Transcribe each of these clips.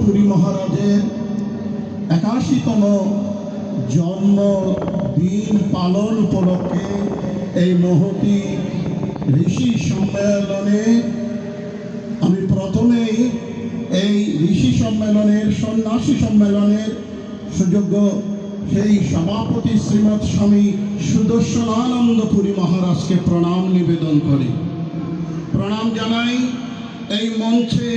পুরী মহারাজের ৮১তম জন্মদিন পালন উপলক্ষে এই মহতী ঋষি সম্মেলনে আমি প্রথমেই এই ঋষি সম্মেলনের সন্ন্যাসী সম্মেলনের সুযোগ্য সেই সভাপতি শ্রীমৎ স্বামী সুদর্শনানন্দ পুরী মহারাজকে প্রণাম নিবেদন করি। প্রণাম জানাই এই মঞ্চে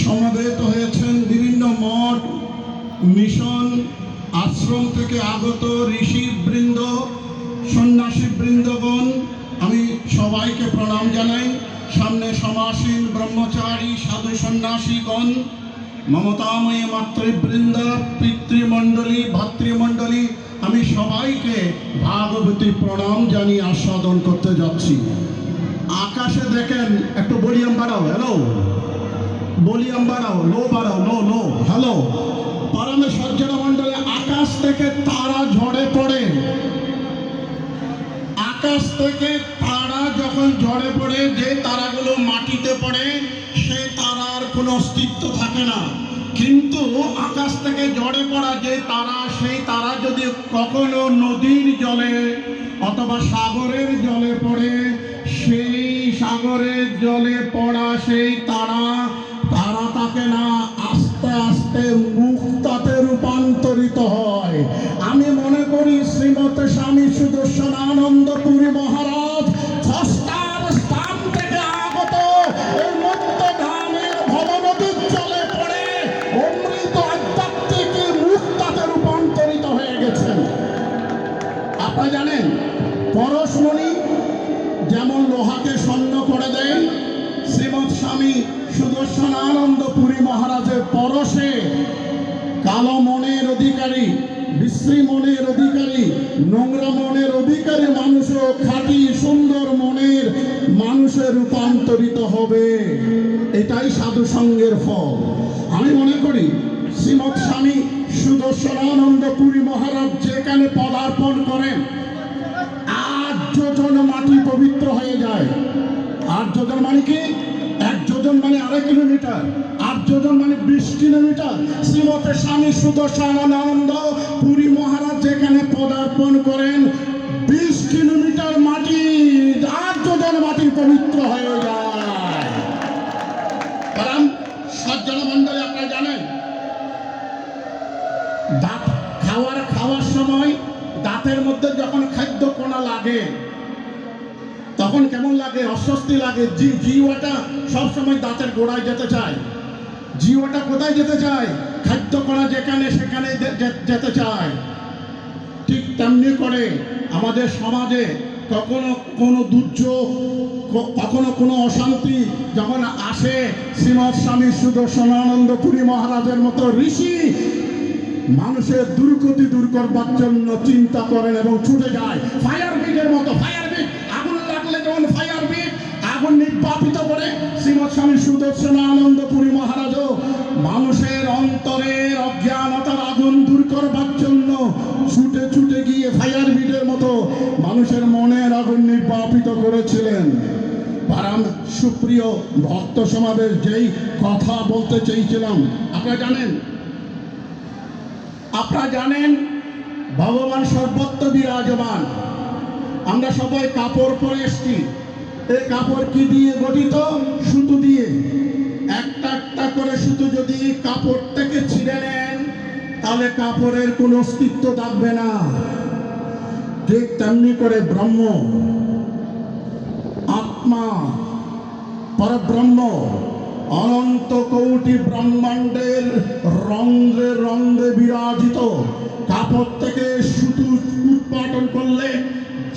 সমবেত হয়েছেন বিভিন্ন মঠ, মিশন, আশ্রম থেকে আগত ঋষিবৃন্দ, সন্ন্যাসী বৃন্দগণ, আমি সবাইকে প্রণাম জানাই। সামনে সমাসীন ব্রহ্মচারী সাধু সন্ন্যাসীগণ, মমতাময়ী মাতৃবৃন্দ, পিতৃমণ্ডলী, ভাতৃমণ্ডলী, আমি সবাইকে ভাগবতী প্রণাম জানিয়ে আস্বাদন করতে যাচ্ছি। আকাশে দেখেন, একটু ভলিউম বাড়াও, হ্যালো, ভলিউম বাড়াও, লো বাড়াও, লো লো, হ্যালো। পরমে সজ্জন মণ্ডলে আকাশ থেকে তারা ঝরে পড়ে, আকাশ থেকে তারা যখন ঝরে পড়ে, যে তারাগুলো মাটিতে পড়ে সেই তারার কোনো অস্তিত্ব থাকে না। কিন্তু আকাশ থেকে ঝরে পড়া যে তারা, সেই তারা যদি কখনো নদীর জলে অথবা সাগরের জলে পড়ে, সেই সাগরের জলে পড়া সেই তারা থাকে না, আস্তে আস্তে মুক্তাতে রূপান্তরিত হয়। আমি মনে করি শ্রীমৎ স্বামী সুদর্শনানন্দ পুরী মহারাজ ষষ্ঠার স্থান থেকে আগত এই মুক্তধামের ভবনদীর জলে পড়ে অমৃত আধ্যাত্মিক মুক্তাতে রূপান্তরিত হয়ে গেছেন। আপনারা জানেন, পরশমণি যেমন লোহাকে স্বর্ণ করে দেন, শ্রীমৎ স্বামী সুদর্শনানন্দ পুরী মহারাজের পরশে কালো মনের অধিকারী, বিশ্রী মনের অধিকারী, নোংরা মনের অধিকারী মানুষও খাঁটি সুন্দর মনের মানুষে রূপান্তরিত হবে। এটাই সাধু সঙ্গের ফল। আমি মনে করি শ্রীমৎ স্বামী সুদর্শনানন্দ পুরী মহারাজ যেখানে পদার্পণ করেন, ৮ যোজন মাটি পবিত্র হয়ে যায়। ৮ যোজন মানে কি? ১ যোজন মানে ২.৫ কিলোমিটার, ৮ যোজন মানে ২০ কিলোমিটার। শ্রীমৎ স্বামী সুদর্শনানন্দ পুরী মহারাজ যেখানে পদার্পণ করেন, ২০ কিলোমিটার মাটি, ৮ যোজন মাটি পবিত্র হয়ে যায়। কারণ সজ্জন মণ্ডলী, আপনারা জানেন, দাঁত খাওয়ার সময় দাঁতের মধ্যে যখন খাদ্য কণা লাগে তখন কেমন লাগে? অস্বস্তি লাগে। জিওয়াটা সবসময় দাঁতের গোড়ায় যেতে চায়। জিওয়াটা কোথায় যেতে চায়? খাদ্য কণা যেখানে সেখানে যেতে চায়। ঠিক তেমনি করে আমাদের সমাজে কখনো কোনো দুর্যোগ, কখনো কোনো অশান্তি যখন আসে, শ্রীমৎ স্বামী সুদর্শনানন্দ পুরী মহারাজের মতো ঋষি মানুষের দুর্গতি দূর করবার জন্য চিন্তা করেন এবং ছুটে যায়। ফায়ার ব্রিগের মতো, ফায়ার ব্রিগ, আগুন লাগলে যেমন ফায়ার ব্রিগ আগুন নির্বাপিত করে, শ্রীমৎ স্বামী সুদর্শনানন্দ পুরী মহারাজও মানুষের অন্তরের অজ্ঞানতার আগুন দূর করবার জন্য ছুটে ছুটে গিয়ে ফায়ার ব্রিগের মতো মানুষের মনের আগুন নির্বাপিত করেছিলেন। পারাম সুপ্রিয় ভক্ত সমাবেশ, যেই কথা বলতে চেয়েছিলাম, আপনারা জানেন ভগবান সর্বত্র বিরাজমান। আমরা সবাই কাপড় পরে এসছি। এই কাপড় কি দিয়ে গঠিত? সুতো দিয়ে। একটা একটা করে সুতো যদি কাপড় থেকে ছিঁড়ে নেন, তাহলে কাপড়ের কোনো অস্তিত্ব থাকবে না। ঠিক তেমনি করে ব্রহ্ম, আত্মা, পরব্রহ্ম অনন্ত কোটি ব্রহ্মাণ্ডের রন্ধ্রে রন্ধ্রে বিরাজিত। কাপড় থেকে সুতো উৎপাদন করলে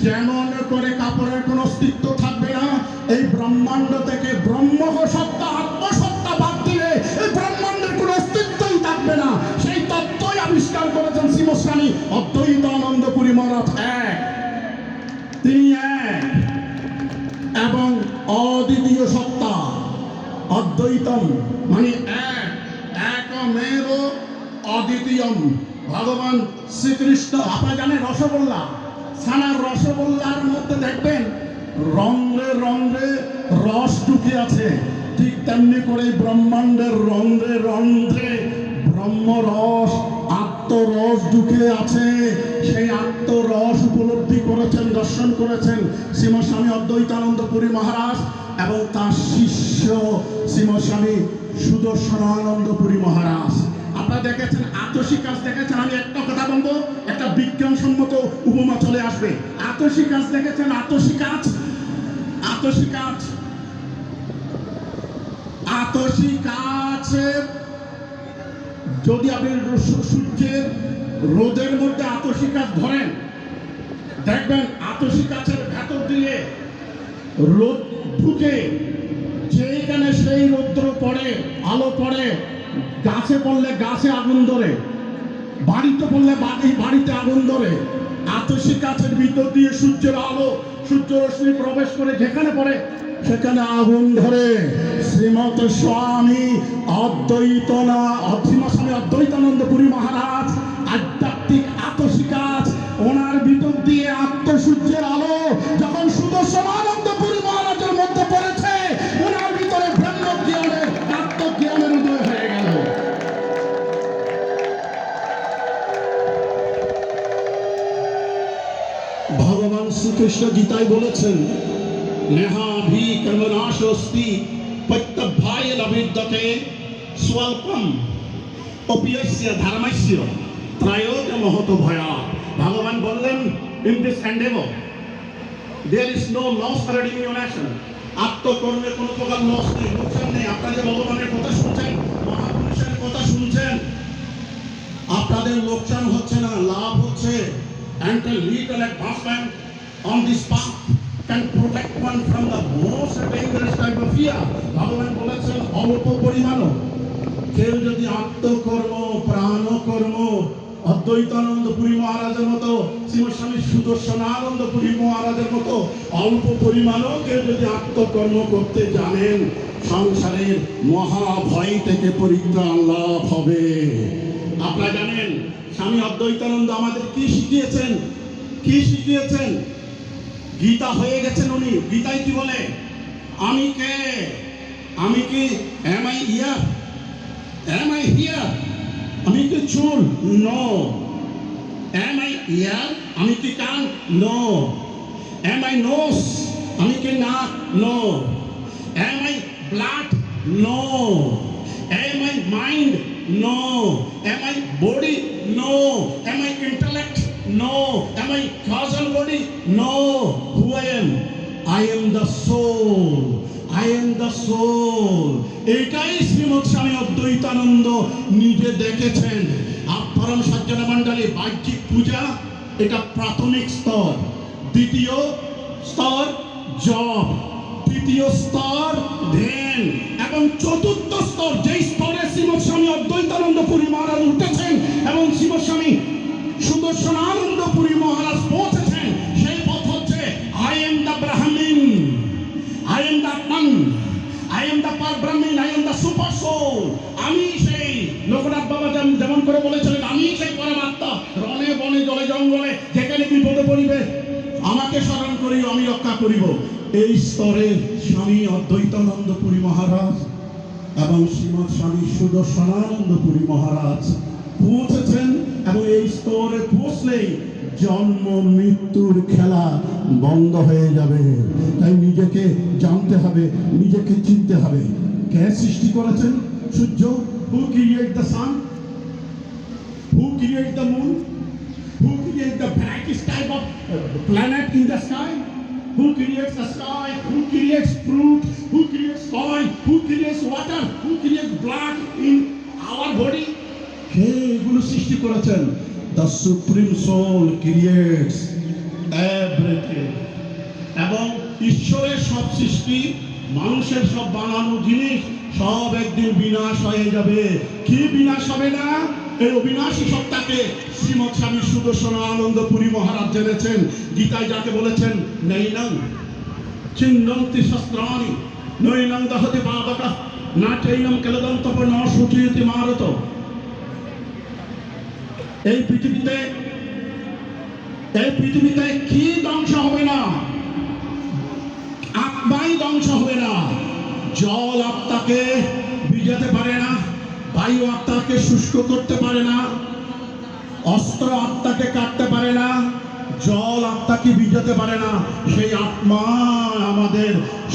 যেমন করে কাপড়ের কোনো অস্তিত্ব থাকবে না, এই ব্রহ্মাণ্ড থেকে ব্রহ্ম সত্তা, আত্মসত্তা বাদ দিলে এই ব্রহ্মাণ্ডের কোনো অস্তিত্বই থাকবে না। সেই তত্ত্বই আবিষ্কার করেছেন শ্রীমৎ স্বামী অদ্বৈতানন্দ পুরী মহারাজ। এক, তিনি এক এবং অদ্বিতীয় সত্তা। অদ্বৈতম মানে এক, একমেব অদ্বিতীয়ম। ভগবান শ্রীকৃষ্ণ, আপনারা জানেন রসগোল্লা, ছানার রসগোল্লার মধ্যে দেখবেন রন্ধ্রে রন্ধ্রে রস ঢুকে আছে। ঠিক তেমনি করে ব্রহ্মাণ্ডের রন্ধ্রে রন্ধ্রে ব্রহ্মরস আত্মরস ঢুকে আছে। সেই আত্মরস উপলব্ধি করেছেন, দর্শন করেছেন শ্রীমৎ স্বামী অদ্বৈতানন্দ পুরী মহারাজ এবং তার শিষ্য শ্রীমৎ স্বামী সুদর্শনানন্দ পুরী মহারাজ। আপনারা দেখেছেন আতসী কাজ দেখেছেন। আমি একটা কথা বলবো, একটা বিজ্ঞানসম্মত উপমা চলে আসবে। আতসী কাজ দেখেছেন? আতসী কাজ, আতসী কাজ, আতসী কাজ যদি আপনি সূর্যের রোদের মধ্যে আতসী কাজ ধরেন, দেখবেন আতসী কাছের ভেতর দিয়ে রোদ ঢুকে যেখানে সেই রৌদ্র পড়ে, আলো পড়ে, গাছে পড়লে গাছে আগুন ধরে, বাড়িতে পড়লে বাড়িতে আগুন ধরে। আতসী কাছের ভিতর দিয়ে সূর্যের আলো, সূর্য রশ্মি প্রবেশ করে যেখানে পড়ে সেখানে আগুন ধরে। শ্রীমৎ স্বামী অদ্বৈতানন্দ পুরী মহারাজ আধ্যাত্মিক আতসী কাজ, ওনার ভিতর দিয়ে আত্মসূর্যের আলো যখন সুদর্শনানন্দ পুরী মহারাজের মধ্যে পড়েছে, ওনার ভিতরে ব্রহ্মজ্ঞানের, আত্মজ্ঞানের উদয় হয়ে গেল। ভগবান শ্রীকৃষ্ণ গীতায় বলেছেন, নেহাভি কর্মনাশোস্তি প্রত্যভ্যায় লবিদ্যতে স্বল্পম অপিয়স্য ধর্মস্য ত্রয়োজ মহত ভয়া। ভগবান বললেন, in this endeavour there is no loss for remuneration. আত্মকর্মে কোনো প্রকার লস নেই, লোকসান নেই। আপনারা ভগবানের কথা শুনছেন, মহাপুরুষের কথা শুনছেন, আপনাদের লোকসান হচ্ছে না, লাভ হচ্ছে। And a little advancement on this path can protect one from the most dangerous type of fear. ভগবান বলেছেন, অল্প পরিমাণও কেউ যদি আত্মকর্ম, প্রাণকর্ম অদ্বৈতানন্দ পুরী মহারাজের মতো, শ্রীমৎ স্বামী সুদর্শনানন্দ পুরী মহারাজের মতো অল্প পরিমাণও কেউ যদি আত্মকর্ম করতে জানেন, সংসারের মহাভয় থেকে পরিত্রাণ লাভ হবে। আপনারা জানেন স্বামী অদ্বৈতানন্দ আমাদের কি শিখিয়েছেন, কি শিখিয়েছেন? গীতা হয়ে গেছেন উনি। গীতায় কি বলে? আমি কে? আমি কি? am I here? am I here? আমি কি চুল? নো। am I ear? আমি কি কান? নো। am I nose? আমি কি নাক? No. am I blood? No. am I mind? No. Am I body? No. Am I intellect? No. Am I causal body? No. Who I am? I am the soul. I am the soul. এটাই শ্রীমৎ স্বামী অদ্বৈতানন্দ নিজে দেখেছেন। পরম সজ্জন মণ্ডলী, বাহ্যিক পূজা এটা প্রাথমিক স্তর, দ্বিতীয় স্তর জপ, তৃতীয় স্তর ধ্যান এবং চতুর্থ স্তর যেই স্তরে শ্রীমৎ স্বামী অদ্বৈতানন্দ পুরী মহারাজ উঠেছেন এবং শ্রীমৎ স্বামী সুদর্শনানন্দ পুরী মহারাজ পৌঁছেছেন, সেই পথ হচ্ছে I am the Brahman, I am the Atman, I am the Parabrahman, I am the super soul. আমি সেই লোকনাথ বাবা যেমন করে বলেছিলেন, আমি সেই পরমাত্মা, রণে বনে জলে জঙ্গলে যেখানে বিপদে পড়িবে আমাকে স্মরণ করিও, আমি রক্ষা করিব। এই স্তরে স্বামী অদ্বৈতানন্দ পুরী মহারাজ এবং শ্রীমৎ স্বামী সুদর্শনানন্দ পুরী মহারাজ পৌঁছেছেন এবং এই স্তরে পৌঁছলেই জন্ম মৃত্যুর খেলা বন্ধ হয়ে যাবে। তাই নিজেকে জানতে হবে, নিজেকে চিনতে হবে। কে সৃষ্টি করেছেন সূর্য? Who create the sun? Who create the moon? Who creates the brightest type of planet in the sky? Who creates the sky? Who creates fruit? Who creates soil? Who creates water? Who creates blood in our body? কে এগুলো সৃষ্টি করেছেন? The supreme soul creates everything. এবং ঈশ্বরের সব সৃষ্টি, মানুষের সব বানানো জিনিস সব একদিন বিনাশ হয়ে যাবে। কি বিনাশ হবে না? এই অবিনাশী সত্তাকে শ্রীমৎ স্বামী সুদর্শনানন্দ পুরী মহারাজ জেনেছেন। গীতায় যাকে বলেছেন, নৈনং চিন্নন্তি শস্ত্রাণি নৈনং দহতি পাবকঃ না চৈনং কেলদন্তপ ন শুচীয়তি মারত। এই পৃথিবীতে কি ধ্বংস হবে না? আত্মাই ধ্বংস হবে না। জল আত্মাকে ভিজাতে পারে না, বায়ু আত্মাকে শুষ্ক করতে পারে না, অস্ত্র আত্মাকে কাটতে পারে না, জল আত্মাকে ভিজাতে পারে না। সেই আত্মা আমাদের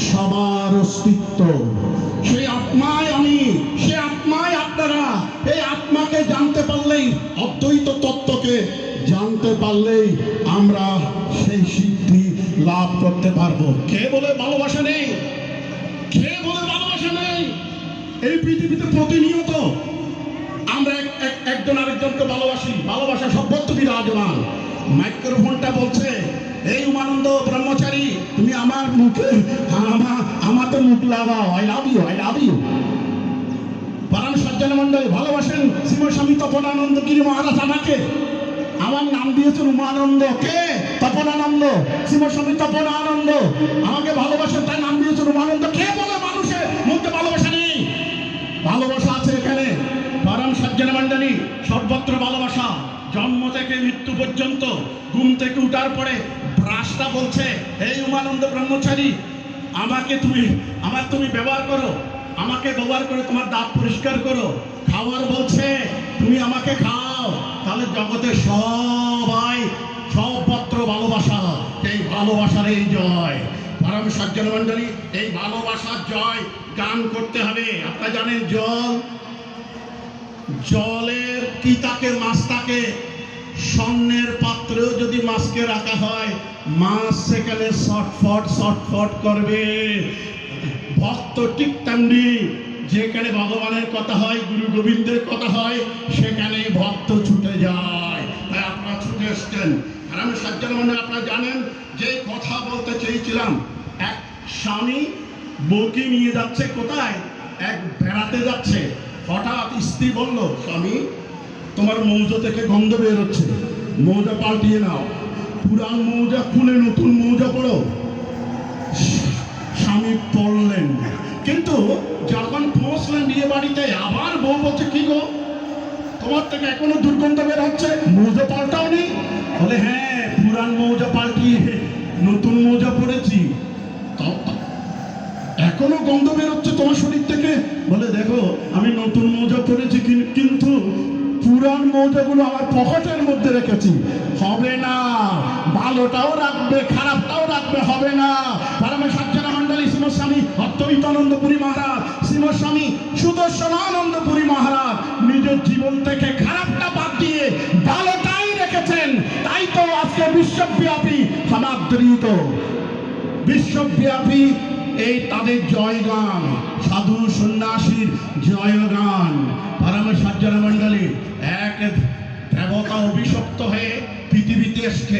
সবার অস্তিত্ব, সেই আত্মায় আমি, সেই আত্মায় আপনারা। এই আত্মাকে জানতে পারলেই, অদ্বৈত তত্ত্বকে জানতে পারলেই আমরা সেই সিদ্ধি লাভ করতে পারবো। কে বলে ভালোবাসা নেই? কে বলে ভালোবাসা নেই? এই পৃথিবীতে প্রতিনিয়ত আমরা একজন আরেকজনকে ভালোবাসি। ভালোবাসা সর্বত্র বিরাজমান। মাইক্রোফোনটা বলছে, এই উমানন্দ ব্রহ্মচারী, তুমি আমার মুখে আমাতে মুখ লাগাও, I love you, I love you. পরম সজ্জন মন্ডল ভালোবাসেন শ্রীমস্বামী তপনানন্দ গিরি মহারাজ আমাকে। আমার নাম দিয়েছেন উমানন্দ। কে? তপনানন্দ, শ্রীমস্বামী তপনানন্দ আমাকে ভালোবাসেন, তাই নাম দিয়েছেন উমানন্দ। কে বলে মানুষের মধ্যে ভালোবাসা নেই? ভালোবাসা আছে এখানে। পরম সজ্জন মন্ডলী, সর্বত্র ভালোবাসা। জন্ম থেকে মৃত্যু পর্যন্ত, ঘুম থেকে উঠার পরে ব্রাশটা বলছে, এই উমানন্দ ব্রহ্মচারী, আমাকে তুমি ব্যবহার করো, আমাকে ব্যবহার করে তোমার দাঁত পরিষ্কার করো। খাওয়ার বলছে, তুমি আমাকে খাও। তাহলে জগতে সবাই সর্বত্র ভালোবাসা। এই ভালোবাসার এই জয়। পরম সজ্জন মন্ডলী, এই ভালোবাসার জয় গান করতে হবে। আপনারা জানেন জলের কি থাকে? মাছ থাকে। স্বর্ণের পাত্রেও যদি মাছকে রাখা হয়, মাছ সেখানে ছটফট করবে। ভক্ত ঠিক তেমনি, যেখানে ভগবানের কথা হয়, গুরু গোবিন্দের কথা হয়, সেখানে ভক্ত ছুটে যায়। তাই আপনারা ছুটে এসছেন। আর আমি সজ্জন মন্ডলী, আপনারা জানেন যে কথা বলতে চেয়েছিলাম, এক স্বামী বউকে নিয়ে যাচ্ছে কোথায়? এক বেড়াতে যাচ্ছে। হঠাৎ স্ত্রী বলল, স্বামী, তোমার মৌজা থেকে গন্ধ বের হচ্ছে, মৌজা পাল্টিয়ে নাও, পুরান মৌজা খুলে নতুন মৌজা পড়ো। স্বামী পড়লেন, কিন্তু যখন পৌঁছলেন বিয়ে বাড়িতে, আবার বউ বলছে, কি গো, তোমার থেকে এখনো দুর্গন্ধ বের হচ্ছে, মৌজা পাল্টাও নি? বলে, হ্যাঁ, পুরান মৌজা পাল্টিয়ে নতুন মৌজা পড়েছি, এখনো গন্ধ বেরোচ্ছে তোমার শরীর থেকে। বলে, দেখো, আমি নতুন মৌজা পরেছি, কিন্তু পুরান মৌজাগুলো আমার পকেটের মধ্যে রেখেছি। হবে না, ভালোটাও রাখবে, খারাপটাও রাখবে, হবে না। পরম সজ্জন মন্ডলী, শ্রীমস্বামী অদ্বৈতানন্দ পুরী মহারাজ, শ্রীমস্বামী সুদর্শনানন্দ পুরী মহারাজ নিজের জীবন থেকে খারাপটা বাদ দিয়ে ভালোটাই রেখেছেন। তাই তো আজকে বিশ্বব্যাপী সমাদৃত, বিশ্বব্যাপী এই তাদের জয়গান, সাধু সন্ন্যাসীর জয়গান। পরম সজ্জন মন্ডলী, এক দেবতা অভিশপ্ত হয়ে পৃথিবীতে এসছে।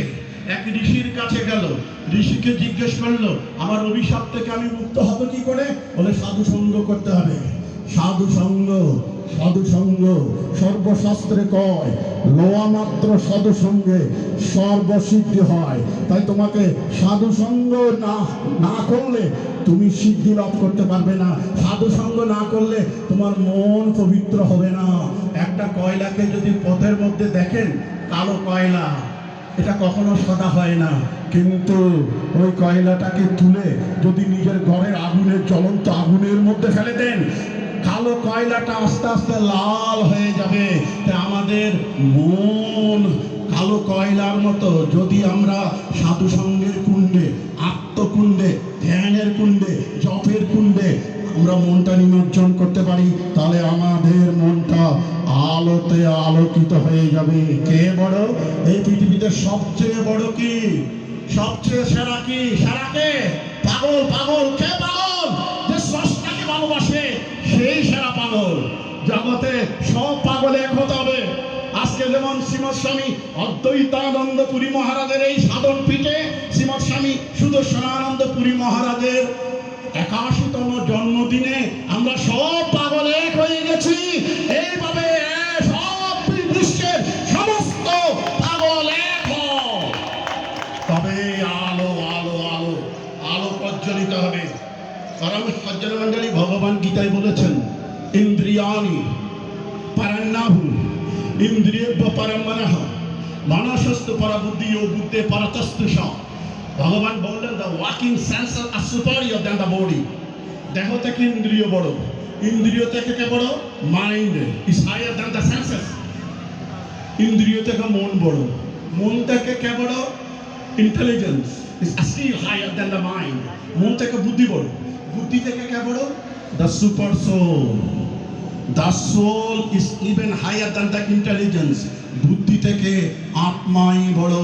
এক ঋষির কাছে গেল, ঋষিকে জিজ্ঞেস করলো, আমার অভিশাপ থেকে আমি মুক্ত হব কি করে? বলে, সাধু সঙ্গ করতে হবে। সাধু সঙ্গ, সাধু সঙ্গ সর্বশাস্ত্রে কয়, লোয়া মাত্র সাধু সঙ্গে সর্বসিদ্ধি হয়। তাই তোমাকে সাধু সঙ্গ না করলে তুমি সিদ্ধি লাভ করতে পারবে না। সাধু সঙ্গ না করলে তোমার মন পবিত্র হবে না। একটা কয়লাকে যদি পথের মধ্যে দেখেন, কালো কয়লা, এটা কখনো সাদা হয় না, কিন্তু ওই কয়লাটাকে তুলে যদি নিজের ঘরের আগুনের, জ্বলন্ত আগুনের মধ্যে ফেলে দেন, কালো কয়লাটা আস্তে আস্তে লাল হয়ে যাবে। তাই আমাদের মন কালো কয়লার মতো। যদি আমরা সাধু সঙ্গের কুণ্ডে, আত্মকুণ্ডে, ধ্যানের কুণ্ডে, জপের কুণ্ডে আমরা মনটা নিমজ্জন করতে পারি, তাহলে আমাদের মনটা আলোতে আলোকিত হয়ে যাবে। কে বড়? এই পৃথিবীতে সবচেয়ে বড় কি? সবচেয়ে সেরা কি? সেরা কে? পাগল। পাগল কে? পাগল যে স্রষ্টাকে ভালোবাসে, সেই সেরা পাগল। জগতে সব পাগল এক হতে হবে। আজকে যেমন শ্রীমৎ স্বামী অদ্বৈতানন্দ পুরী মহারাজের এই সাধন পীঠে শ্রীমৎ স্বামী সুদর্শনানন্দ পুরী মহারাজের ৮১তম জন্মদিনে আমরা সব পাগল এক হয়ে গেছি। এইভাবে সব বিশ্বের সমস্ত পাগল এক হয়, তবে আলো আলো আলো আলো প্রজ্বলিত হবে। পরম সজ্জন মন্ডলী, ভগবান গীতায় বলেছেন, ইন্দ্রিয়াণি পরান্নাহু ইন্দ্রিয়েভ্য পরম মনঃ মনসস্তু পরবুদ্ধি ও বুদ্ধে পরতস্তুষা। ভগবান বললেন, the working senses are superior than the body. দেহ থেকে ইন্দ্রিয় বড়, ইন্দ্রিয় থেকে কে বড়? Mind is higher than the senses. ইন্দ্রিয় থেকে মন বড়, মন থেকে কে বড়? Intelligence is still higher than the mind. মন থেকে বুদ্ধি বড়, বুদ্ধি থেকে কে বড়? The super soul. The soul is even higher than the intelligence. বুদ্ধি থেকে আত্মাই বড়।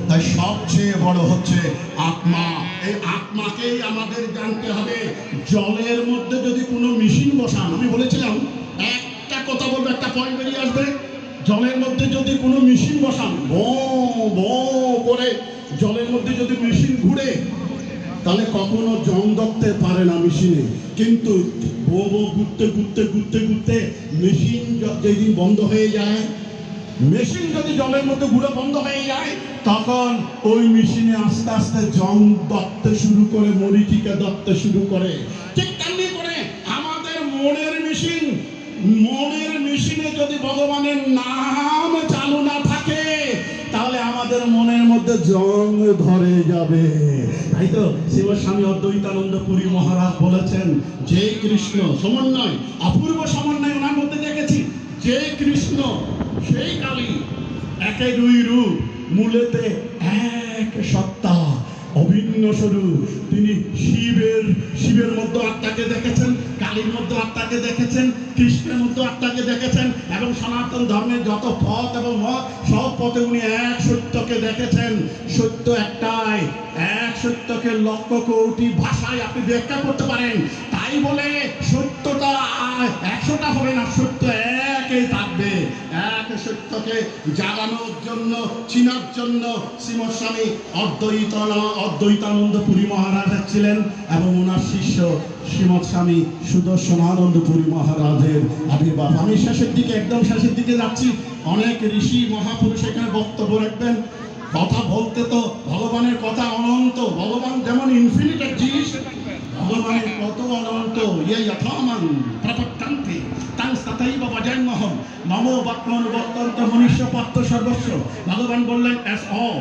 তাই সবচেয়ে বড় হচ্ছে আত্মা। এই আত্মাকেই আমাদের জানতে হবে। জলের মধ্যে যদি কোনো মেশিন বসান, আমি বলেছিলাম একটা কথা বলবো, একটা পয়েন্ট বেরিয়ে আসবে। জলের মধ্যে যদি কোনো মেশিন বসান, বো বো করে জলের মধ্যে যদি মেশিন ঘুরে, তাহলে কখনো জং ধরতে পারে না মেশিনে। কিন্তু বো বো ঘুরতে ঘুরতে ঘুরতে ঘুরতে মেশিন যেদিন বন্ধ হয়ে যায়, মেশিন যদি জলের মধ্যে ঘুরে বন্ধ হয়ে যায়, তখন ওই মেশিনে আস্তে আস্তে জং ধরতে শুরু করে, মরিচিকা ধরতে শুরু করে। ঠিক তেমনি করে আমাদের মনের মেশিন, মনের মেশিনে যদি ভগবানের নাম চালু না থাকে, তাহলে আমাদের মনের মধ্যে জং ধরে যাবে। তাই তো শিবস্বামী অদ্বৈতানন্দ পুরী মহারাজ বলেছেন, যে কৃষ্ণ সমন্বয়, অপূর্ব সমন্বয় ওনার মধ্যে দেখেছি। যে কৃষ্ণ সেই কালী, একে দুই রূপ, মূলেতে এক সত্তা, অভিন্ন স্বরূপ। তিনি শিবের মধ্যে আত্মাকে দেখেছেন, কালীর মধ্যে আত্মাকে দেখেছেন, কৃষ্ণের মধ্যে আত্মাকে দেখেছেন, এবং সনাতন ধর্মের যত পথ এবং মত, সব পথে উনি এক সত্যকে দেখেছেন। সত্য একটাই, এক সত্যকে লক্ষ কোটি ভাষায় আপনি ব্যাখ্যা করতে পারেন। তাই বলে সত্যটা 100টা হবে না, সত্য একই থাকবে। এক সত্যকে জাগানোর জন্য, চিনার জন্য শ্রীমৎস্বামী অদ্বৈতানন্দ পুরী মহারাজ ছিলেন, এবং ওনার শিষ্য শ্রীমৎস্বামী সুদর্শনানন্দ পুরী মহারাজের আবির্ভাব। আমি শেষের দিকে, একদম শেষের দিকে যাচ্ছি। অনেক ঋষি মহাপুরুষ এখানে বক্তব্য রাখবেন। কথা বলতে তো ভগবানের কথা অনন্ত, ভগবান যেমন ইনফিনিট এক জিনিস, ভগবানের কত অনন্ত। ইয়ে যথামান প্রপত্তান্তে তাং তথৈব ভজাম্যহম নমো বক্মনুবর্তন্ত মনুষ্য পাত্র সর্বস্ব। ভগবান বললেন, অ্যাজ অল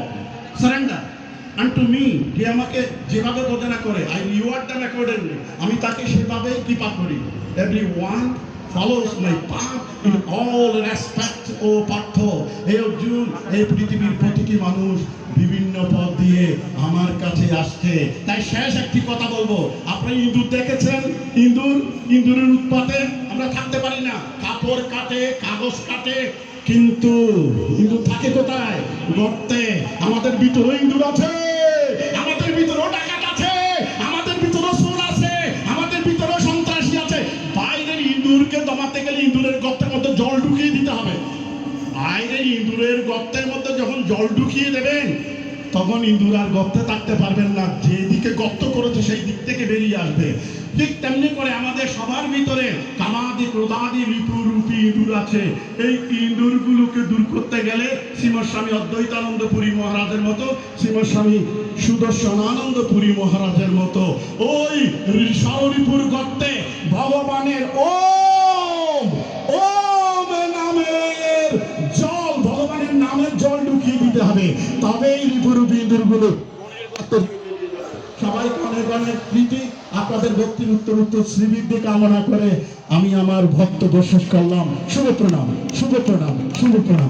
সারেন্ডার আনটু মি। যে আমাকে যেভাবে বোধনা করে, আই রিওয়ার্ড দ্যাম অ্যাকর্ডিংলি, আমি তাকে সেভাবেই কৃপা করি। Everyone follows my path in all respect. ও পার্থ, হে অর্জুন, এই পৃথিবীর প্রতিটি মানুষ বিভিন্ন পথ দিয়ে আমার কাছে আসছে। তাই শেষ একটি কথা বলবো। আপনি ইঁদুর দেখেছেন? ইঁদুরের উৎপাতে আমরা থাকতে পারি না। কাপড় কাটে, কাগজ কাটে, কিন্তু ইঁদুর থাকে কোথায়? গর্তে। আমাদের ভিতরে ইঁদুর আছে, আমাদের ভিতরেও ডাকাত আছে, আমাদের ভিতরেও চোর আছে, আমাদের ভিতরেও সন্ত্রাসী আছে। বাইরের ইঁদুরকে দমাতে গেলে ইঁদুরের গর্তের মধ্যে জল ঢুকিয়ে দিতে হবে। বাইরের ইঁদুরের গর্তের মধ্যে যখন জল ঢুকিয়ে দেবেন, তখন ইঁদুর আর গর্তে থাকতে পারবেন না। যেদিকে গর্ত করেছে সেই দিক থেকে বেরিয়ে আসবে। ঠিক তেমনি করে আমাদের সবার ভিতরে কামাদি, ক্রোধাদি, রিপুরূপী ইঁদুর আছে। এই ইঁদুরগুলোকে দূর করতে গেলে শ্রীমৎস্বামী অদ্বৈতানন্দ পুরী মহারাজের মতো, শ্রীমৎস্বামী সুদর্শনানন্দ পুরী মহারাজের মতো ওই ষড়রিপুর গর্তে ভগবানের ওম ওম নামের জল, ভগবানের নামের জল ঢুকিয়ে দিতে হবে। তবেই রিপুরূপী ইঁদুরগুলো। সবাইকে অনেক অনেক প্রীতি। আপনাদের ভক্তির উত্তর শ্রীবৃদ্ধি কামনা করে আমি আমার বক্তব্য শেষ করলাম। শুভ প্রণাম, শুভ প্রণাম, শুভ প্রণাম।